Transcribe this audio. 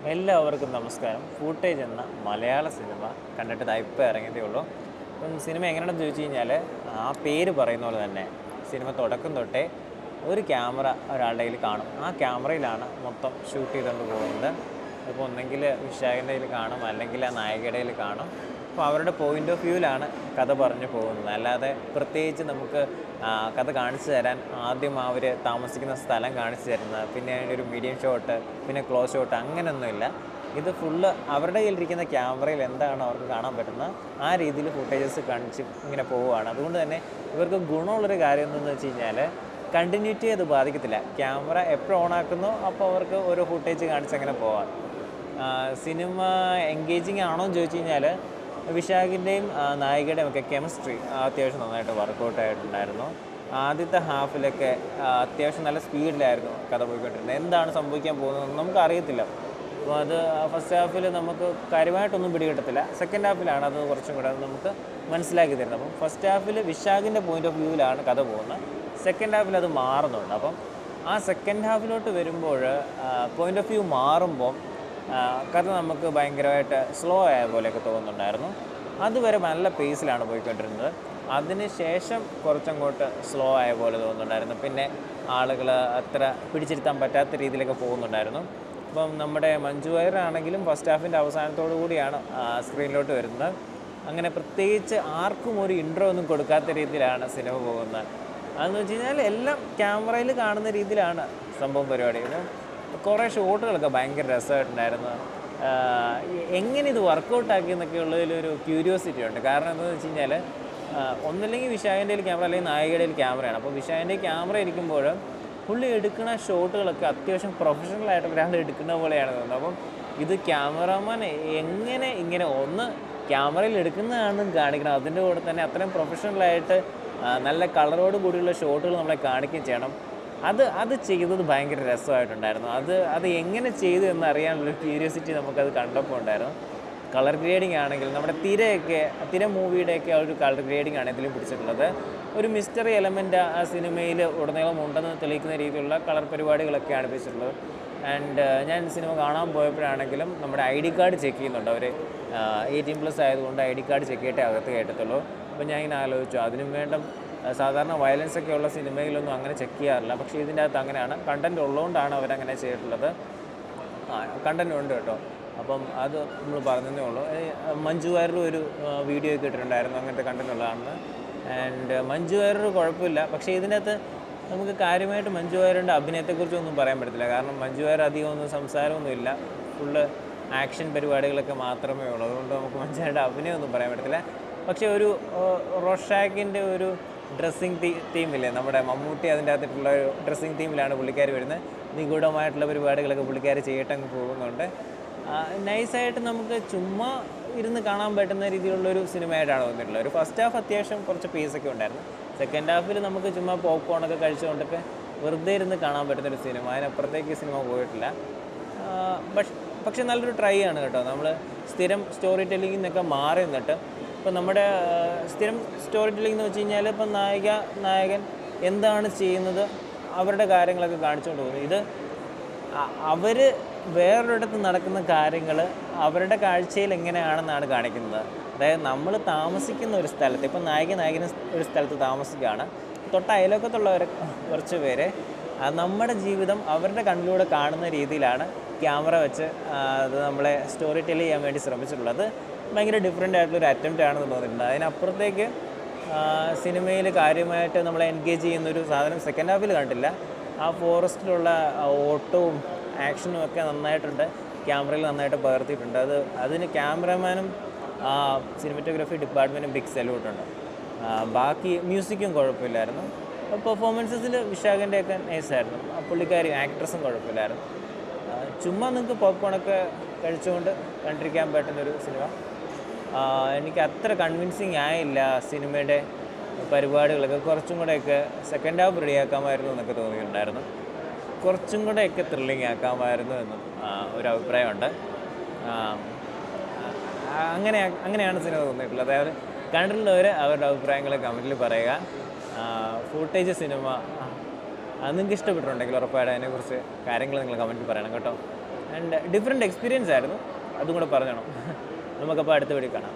എല്ലാവർക്കും നമസ്കാരം. ഫൂട്ടേജ് എന്ന മലയാള സിനിമ കണ്ടിട്ട് ഇപ്പോൾ ഇറങ്ങിയതേ ഉള്ളൂ. അപ്പം സിനിമ എങ്ങനെയാണെന്ന് ചോദിച്ചു കഴിഞ്ഞാൽ, ആ പേര് പറയുന്ന പോലെ തന്നെ സിനിമ തുടക്കം തൊട്ടേ ഒരു ക്യാമറ ഒരാളുടെ കയ്യിൽ കാണും. ആ ക്യാമറയിലാണ് മൊത്തം ഷൂട്ട് ചെയ്തുകൊണ്ട് പോകുന്നത്. അപ്പോൾ ഒന്നെങ്കിൽ വിശാഖൻ്റെ കയ്യിൽ കാണും, അല്ലെങ്കിൽ ആ നായികയുടെ കയ്യിൽ കാണും. അപ്പോൾ അവരുടെ പോയിൻ്റ് ഓഫ് വ്യൂവിലാണ് കഥ പറഞ്ഞു പോകുന്നത്. അല്ലാതെ പ്രത്യേകിച്ച് നമുക്ക് കഥ കാണിച്ചു തരാൻ ആദ്യം അവർ താമസിക്കുന്ന സ്ഥലം കാണിച്ചു തരുന്നത്, പിന്നെ അതിൻ്റെ ഒരു മീഡിയം ഷോട്ട്, പിന്നെ ക്ലോസ് ഷോട്ട്, അങ്ങനെയൊന്നുമില്ല. ഇത് ഫുള്ള് അവരുടെ കയ്യിലിരിക്കുന്ന ക്യാമറയിൽ എന്താണോ അവർക്ക് കാണാൻ പറ്റുന്നത് ആ രീതിയിൽ ഫുട്ടേജസ് കാണിച്ച് ഇങ്ങനെ പോവുകയാണ്. അതുകൊണ്ട് തന്നെ ഇവർക്ക് ഗുണമുള്ളൊരു കാര്യം എന്തെന്ന് വെച്ച് കഴിഞ്ഞാൽ, കണ്ടിന്യൂറ്റി അത് ബാധിക്കത്തില്ല. ക്യാമറ എപ്പോൾ ഓണാക്കുന്നോ അപ്പോൾ അവർക്ക് ഓരോ ഫുട്ടേജ് കാണിച്ച് അങ്ങനെ പോവാം. സിനിമ എൻഗേജിങ് ആണോ എന്ന് ചോദിച്ചു കഴിഞ്ഞാൽ, വിശാഖിൻ്റെയും നായികയുടെയും ഒക്കെ കെമിസ്ട്രി അത്യാവശ്യം നന്നായിട്ട് വർക്കൗട്ട് ആയിട്ടുണ്ടായിരുന്നു. ആദ്യത്തെ ഹാഫിലൊക്കെ അത്യാവശ്യം നല്ല സ്പീഡിലായിരുന്നു കഥ പോയിക്കൊണ്ടിരുന്നത്. എന്താണ് സംഭവിക്കാൻ പോകുന്നതെന്ന് നമുക്കറിയത്തില്ല. അപ്പോൾ അത് ഫസ്റ്റ് ഹാഫിൽ നമുക്ക് കാര്യമായിട്ടൊന്നും പിടികിട്ടത്തില്ല. സെക്കൻഡ് ഹാഫിലാണ് അത് കുറച്ചും കൂടെ നമുക്ക് മനസ്സിലാക്കി തരുന്നത്. അപ്പം ഫസ്റ്റ് ഹാഫിൽ വിശാഖിൻ്റെ പോയിൻ്റ് ഓഫ് വ്യൂവിലാണ് കഥ പോകുന്നത്. സെക്കൻഡ് ഹാഫിൽ അത് മാറുന്നുണ്ട്. അപ്പം ആ സെക്കൻഡ് ഹാഫിലോട്ട് വരുമ്പോൾ പോയിൻ്റ് ഓഫ് വ്യൂ മാറുമ്പോൾ കഥ നമുക്ക് ഭയങ്കരമായിട്ട് സ്ലോ ആയ പോലെയൊക്കെ തോന്നുന്നുണ്ടായിരുന്നു. അതുവരെ നല്ല പേസിലാണ് പോയിക്കൊണ്ടിരുന്നത്. അതിന് ശേഷം കുറച്ചങ്ങോട്ട് സ്ലോ ആയ പോലെ തോന്നുന്നുണ്ടായിരുന്നു. പിന്നെ ആളുകൾ അത്ര പിടിച്ചിരുത്താൻ പറ്റാത്ത രീതിയിലൊക്കെ പോകുന്നുണ്ടായിരുന്നു. ഇപ്പം നമ്മുടെ മഞ്ജു വാര്യരാണെങ്കിലും ഫസ്റ്റ് ഹാഫിൻ്റെ അവസാനത്തോടു കൂടിയാണ് സ്ക്രീനിലോട്ട് വരുന്നത്. അങ്ങനെ പ്രത്യേകിച്ച് ആർക്കും ഒരു ഇൻട്രോ ഒന്നും കൊടുക്കാത്ത രീതിയിലാണ് സിനിമ പോകുന്നത്. അതെന്ന് വെച്ച് കഴിഞ്ഞാൽ എല്ലാം ക്യാമറയിൽ കാണുന്ന രീതിയിലാണ് സംഭവം പരിപാടി. കുറേ ഷോട്ടുകളൊക്കെ ഭയങ്കര രസമായിട്ടുണ്ടായിരുന്നു. എങ്ങനെ ഇത് വർക്കൗട്ടാക്കി എന്നൊക്കെ ഉള്ളതിലൊരു ക്യൂരിയോസിറ്റി ഉണ്ട്. കാരണം എന്താണെന്ന് വെച്ച് കഴിഞ്ഞാൽ, ഒന്നില്ലെങ്കിൽ വിശാഖിൻ്റെ ക്യാമറ അല്ലെങ്കിൽ നായികയുടെ ക്യാമറയാണ്. അപ്പോൾ വിശാഖിൻ്റെ ക്യാമറ ഇരിക്കുമ്പോൾ പുള്ളി എടുക്കുന്ന ഷോട്ടുകളൊക്കെ അത്യാവശ്യം പ്രൊഫഷണലായിട്ട് ഒരാൾ എടുക്കുന്ന പോലെയാണ് തോന്നുന്നത്. അപ്പം ഇത് ക്യാമറാമാൻ എങ്ങനെ ഇങ്ങനെ ഒന്ന് ക്യാമറയിൽ എടുക്കുന്നതാണെന്ന് കാണിക്കണം, അതിൻ്റെ കൂടെ തന്നെ അത്രയും പ്രൊഫഷണലായിട്ട് നല്ല കളറോട് കൂടിയുള്ള ഷോട്ടുകൾ നമ്മളെ കാണിക്കുകയും ചെയ്യണം. അത് ചെയ്തത് ഭയങ്കര രസമായിട്ടുണ്ടായിരുന്നു. അത് എങ്ങനെ ചെയ്തു എന്നറിയാനുള്ളൊരു ക്യൂരിയോസിറ്റി നമുക്കത് കണ്ടപ്പോൾ ഉണ്ടായിരുന്നു. കളർ ഗ്രേഡിംഗ് ആണെങ്കിൽ നമ്മുടെ തിര മൂവിയുടെയൊക്കെ ഒരു കളർ ഗ്രേഡിംഗ് ആണ് ഇതിലും പിടിച്ചിട്ടുള്ളത്. ഒരു മിസ്റ്ററി എലമെൻ്റ് ആ സിനിമയിൽ ഉടനീളം ഉണ്ടെന്ന് തെളിയിക്കുന്ന രീതിയിലുള്ള കളർ പരിപാടികളൊക്കെയാണ് പിടിച്ചിട്ടുള്ളത്. ആൻഡ് ഞാൻ സിനിമ കാണാൻ പോയപ്പോഴാണെങ്കിലും നമ്മുടെ ID കാർഡ് ചെക്ക് ചെയ്യുന്നുണ്ട് അവർ. 18+ ആയതുകൊണ്ട് ID കാർഡ് ചെക്ക് ചെയ്തിട്ടേ അകത്ത് കയറ്റത്തുള്ളൂ. അപ്പോൾ ഞാൻ ഇങ്ങനെ ആലോചിച്ചു, അതിനും വേണ്ട സാധാരണ വയലൻസ് ഒക്കെ ഉള്ള സിനിമയിലൊന്നും അങ്ങനെ ചെക്ക് ചെയ്യാറില്ല. പക്ഷേ ഇതിൻ്റെ അകത്ത് അങ്ങനെയാണ്. കണ്ടൻറ് ഉള്ളതുകൊണ്ടാണ് അവരങ്ങനെ ചെയ്തിട്ടുള്ളത്. കണ്ടൻറ് ഉണ്ട് കേട്ടോ. അപ്പം അത് നമ്മൾ പറഞ്ഞതേ ഉള്ളൂ. മഞ്ജു വാര്യർ ഒരു വീഡിയോ ഒക്കെ ഇട്ടിട്ടുണ്ടായിരുന്നു അങ്ങനത്തെ കണ്ടൻറ് ഉള്ളതാണെന്ന്. ആൻഡ് മഞ്ജു വാര്യർ കുഴപ്പമില്ല. പക്ഷേ ഇതിനകത്ത് നമുക്ക് കാര്യമായിട്ട് മഞ്ജു വാര്യരുടെ അഭിനയത്തെക്കുറിച്ചൊന്നും പറയാൻ പറ്റത്തില്ല. കാരണം മഞ്ജു വാര്യർ അധികം ഒന്നും സംസാരമൊന്നുമില്ല, ഫുള്ള് ആക്ഷൻ പരിപാടികളൊക്കെ മാത്രമേ ഉള്ളൂ. അതുകൊണ്ട് നമുക്ക് മഞ്ജു വാര്യരുടെ അഭിനയമൊന്നും പറയാൻ പറ്റത്തില്ല. പക്ഷേ ഒരു റോഷാക്കിൻ്റെ ഒരു ഡ്രസ്സിങ് തീമില്ലേ, നമ്മുടെ മമ്മൂട്ടി അതിൻ്റെ അകത്തിട്ടുള്ള ഒരു ഡ്രസ്സിങ് തീമിലാണ് പുള്ളിക്കാർ വരുന്നത്. നിഗൂഢമായിട്ടുള്ള പരിപാടികളൊക്കെ പുള്ളിക്കാർ ചെയ്തിട്ടങ്ങ് പോകുന്നുണ്ട്. നൈസായിട്ട് നമുക്ക് ചുമ്മാ ഇരുന്ന് കാണാൻ പറ്റുന്ന രീതിയിലുള്ളൊരു സിനിമയായിട്ടാണ് തോന്നിയിട്ടുള്ളത്. ഒരു ഫസ്റ്റ് ഹാഫ് അത്യാവശ്യം കുറച്ച് പീസൊക്കെ ഉണ്ടായിരുന്നു. സെക്കൻഡ് ഹാഫിൽ നമുക്ക് ചുമ്മാ പോപ്കോണൊക്കെ കഴിച്ചുകൊണ്ടൊക്കെ വെറുതെ ഇരുന്ന് കാണാൻ പറ്റുന്നൊരു സിനിമ. അതിനപ്പുറത്തേക്ക് സിനിമ പോയിട്ടില്ല. പക്ഷേ നല്ലൊരു ട്രൈ ആണ് കേട്ടോ. നമ്മൾ സ്ഥിരം സ്റ്റോറി ടെല്ലിങ്ങിൽ നിന്നൊക്കെ മാറി നിന്നിട്ട് ഇപ്പം നമ്മുടെ സ്ഥിരം സ്റ്റോറി ടെല്ലിംഗ് എന്ന് വെച്ച് കഴിഞ്ഞാൽ ഇപ്പം നായകൻ എന്താണ് ചെയ്യുന്നത്, അവരുടെ കാര്യങ്ങളൊക്കെ കാണിച്ചുകൊണ്ട് പോകുന്നു. ഇത് അവർ വേറൊരിടത്ത് നടക്കുന്ന കാര്യങ്ങൾ അവരുടെ കാഴ്ചയിൽ എങ്ങനെയാണെന്നാണ് കാണിക്കുന്നത്. അതായത് നമ്മൾ താമസിക്കുന്ന ഒരു സ്ഥലത്ത്, ഇപ്പം നായകന് ഒരു സ്ഥലത്ത് താമസിക്കുകയാണ്. തൊട്ട അയലോക്കത്തുള്ളവർ കുറച്ച് പേര് നമ്മുടെ ജീവിതം അവരുടെ കണ്ണിലൂടെ കാണുന്ന രീതിയിലാണ് ക്യാമറ വെച്ച് അത് നമ്മളെ സ്റ്റോറി ടെൽ ചെയ്യാൻ വേണ്ടി ശ്രമിച്ചിട്ടുള്ളത്. ഭയങ്കര ഡിഫറെൻ്റ് ആയിട്ടുള്ളൊരു അറ്റംപ്റ്റ് ആണെന്ന് തോന്നിയിട്ടുണ്ട്. അതിനപ്പുറത്തേക്ക് സിനിമയിൽ കാര്യമായിട്ട് നമ്മളെ എൻഗേജ് ചെയ്യുന്നൊരു സാധനം സെക്കൻഡ് ഹാഫിൽ കണ്ടില്ല. ആ ഫോറസ്റ്റിലുള്ള ഓട്ടവും ആക്ഷനും ഒക്കെ നന്നായിട്ടുണ്ട്, ക്യാമറയിൽ നന്നായിട്ട് പകർത്തിയിട്ടുണ്ട്. അതിന് ക്യാമറമാനും സിനിമറ്റോഗ്രാഫി ഡിപ്പാർട്ട്മെൻറ്റും ബിഗ് സല്യൂട്ടുണ്ട്. ബാക്കി മ്യൂസിക്കും കുഴപ്പമില്ലായിരുന്നു. പെർഫോമൻസസിൽ വിശാഖൻ്റെയൊക്കെ നൈസായിരുന്നു. പുള്ളിക്കാരി ആക്ട്രസും കുഴപ്പമില്ലായിരുന്നു. ചുമ്മാ നിങ്ങൾക്ക് പോപ്കോണൊക്കെ കഴിച്ചുകൊണ്ട് കണ്ടിരിക്കാൻ പറ്റുന്നൊരു സിനിമ. എനിക്ക് അത്ര കൺവിൻസിങ് ആയില്ല. സിനിമയുടെ പരിപാടികളൊക്കെ കുറച്ചും കൂടെയൊക്കെ സെക്കൻഡ് ഹാഫ് റെഡിയാക്കാമായിരുന്നു എന്നൊക്കെ തോന്നിയിട്ടുണ്ടായിരുന്നു. കുറച്ചും കൂടെയൊക്കെ ത്രില്ലിങ് ആക്കാമായിരുന്നു എന്നും ഒരു അഭിപ്രായമുണ്ട്. അങ്ങനെയാണ് സിനിമ തോന്നിയിട്ടുള്ളത്. അതായത് കണ്ടിട്ടുള്ളവർ അവരുടെ അഭിപ്രായങ്ങൾ കമൻറ്റിൽ പറയുക. ഫൂട്ടേജ് സിനിമ നിങ്ങൾക്ക് ഇഷ്ടപ്പെട്ടിട്ടുണ്ടെങ്കിൽ ഉറപ്പായിട്ട് അതിനെക്കുറിച്ച് കാര്യങ്ങൾ നിങ്ങൾ കമൻറ്റിൽ പറയണം കേട്ടോ. ആൻഡ് ഡിഫറെൻറ്റ് എക്സ്പീരിയൻസ് ആയിരുന്നു, അതും കൂടെ പറഞ്ഞോണം. നമുക്കപ്പോൾ അടുത്ത വീഡിയോ കാണാം.